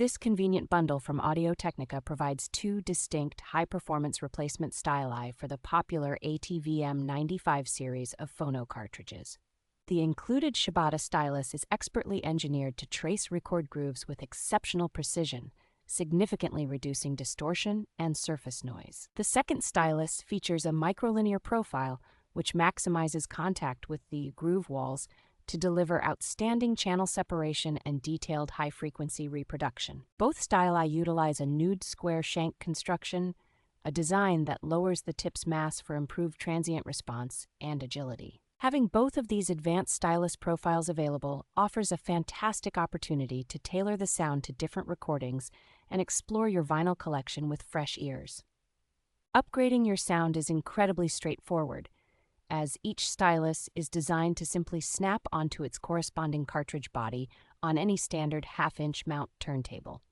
This convenient bundle from Audio-Technica provides two distinct high-performance replacement styli for the popular AT-VM95 series of phono cartridges. The included Shibata stylus is expertly engineered to trace record grooves with exceptional precision, significantly reducing distortion and surface noise. The second stylus features a microlinear profile which maximizes contact with the groove walls to deliver outstanding channel separation and detailed high-frequency reproduction. Both styli utilize a Nude square shank construction, a design that lowers the tip's mass for improved transient response and agility. Having both of these advanced stylus profiles available offers a fantastic opportunity to tailor the sound to different recordings and explore your vinyl collection with fresh ears. Upgrading your sound is incredibly straightforward, as each stylus is designed to simply snap onto its corresponding cartridge body on any standard half-inch mount turntable.